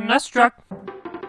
Let's truck.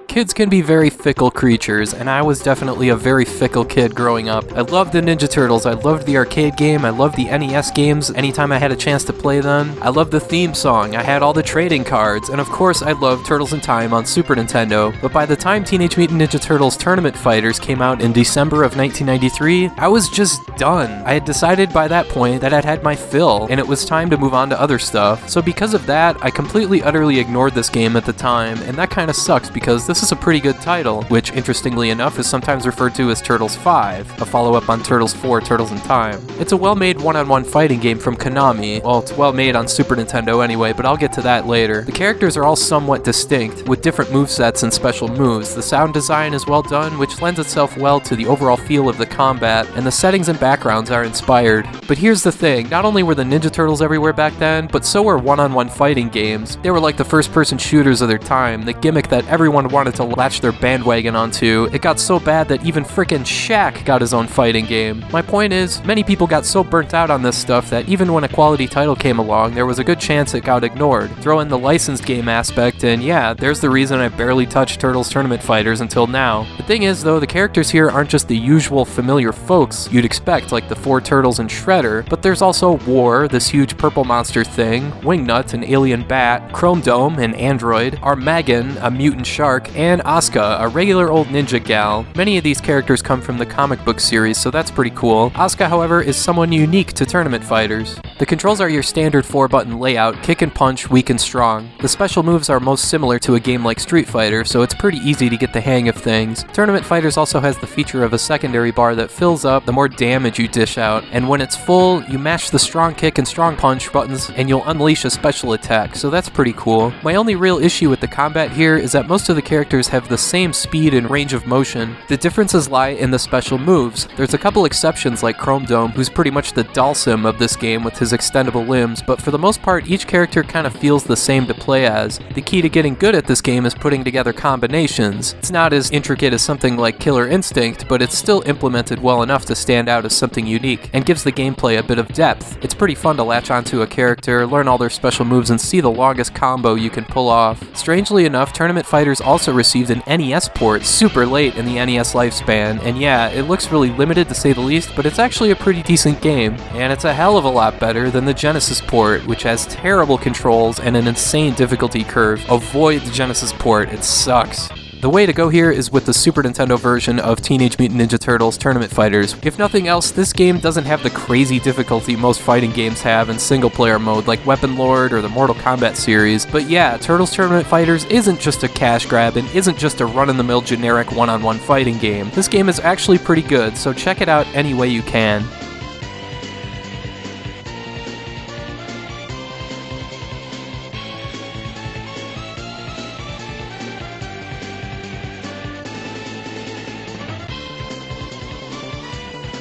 Kids can be very fickle creatures, and I was definitely a very fickle kid growing up. I loved the Ninja Turtles, I loved the arcade game, I loved the NES games anytime I had a chance to play them. I loved the theme song, I had all the trading cards, and of course I loved Turtles in Time on Super Nintendo. But by the time Teenage Mutant Ninja Turtles Tournament Fighters came out in December of 1993, I was just done. I had decided by that point that I'd had my fill, and it was time to move on to other stuff. So because of that, I completely utterly ignored this game at the time, and that kinda sucks because this is a pretty good title, which interestingly enough is sometimes referred to as Turtles 5, a follow-up on Turtles 4, Turtles in Time. It's a well-made one-on-one fighting game from Konami. Well, it's well-made on Super Nintendo anyway, but I'll get to that later. The characters are all somewhat distinct, with different movesets and special moves. The sound design is well done, which lends itself well to the overall feel of the combat, and the settings and backgrounds are inspired. But here's the thing, not only were the Ninja Turtles everywhere back then, but so were one-on-one fighting games. They were like the first-person shooters of their time, the gimmick that everyone wanted to latch their bandwagon onto. It got so bad that even frickin' Shaq got his own fighting game. My point is, many people got so burnt out on this stuff that even when a quality title came along, there was a good chance it got ignored. Throw in the licensed game aspect, and yeah, there's the reason I barely touched Turtles Tournament Fighters until now. The thing is, though, the characters here aren't just the usual familiar folks you'd expect, like the four Turtles and Shredder, but there's also War, this huge purple monster thing, Wingnut, an alien bat, Chrome Dome, an android, Armageddon, a mutant shark, and Asuka, a regular old ninja gal. Many of these characters come from the comic book series, so that's pretty cool. Asuka, however, is someone unique to Tournament Fighters. The controls are your standard 4-button layout, kick and punch, weak and strong. The special moves are most similar to a game like Street Fighter, so it's pretty easy to get the hang of things. Tournament Fighters also has the feature of a secondary bar that fills up the more damage you dish out, and when it's full, you mash the strong kick and strong punch buttons and you'll unleash a special attack, so that's pretty cool. My only real issue with the combat here is that most of the characters have the same speed and range of motion. The differences lie in the special moves. There's a couple exceptions like Chrome Dome, who's pretty much the Dalsim of this game with his extendable limbs, but for the most part, each character kind of feels the same to play as. The key to getting good at this game is putting together combinations. It's not as intricate as something like Killer Instinct, but it's still implemented well enough to stand out as something unique, and gives the gameplay a bit of depth. It's pretty fun to latch onto a character, learn all their special moves, and see the longest combo you can pull off. Strangely enough, Tournament Fighters also received an NES port super late in the NES lifespan, and yeah, it looks really limited to say the least, but it's actually a pretty decent game, and it's a hell of a lot better than the Genesis port, which has terrible controls and an insane difficulty curve. Avoid the Genesis port, it sucks. The way to go here is with the Super Nintendo version of Teenage Mutant Ninja Turtles Tournament Fighters. If nothing else, this game doesn't have the crazy difficulty most fighting games have in single-player mode like Weapon Lord or the Mortal Kombat series, but yeah, Turtles Tournament Fighters isn't just a cash grab and isn't just a run-of-the-mill generic one-on-one fighting game. This game is actually pretty good, so check it out any way you can.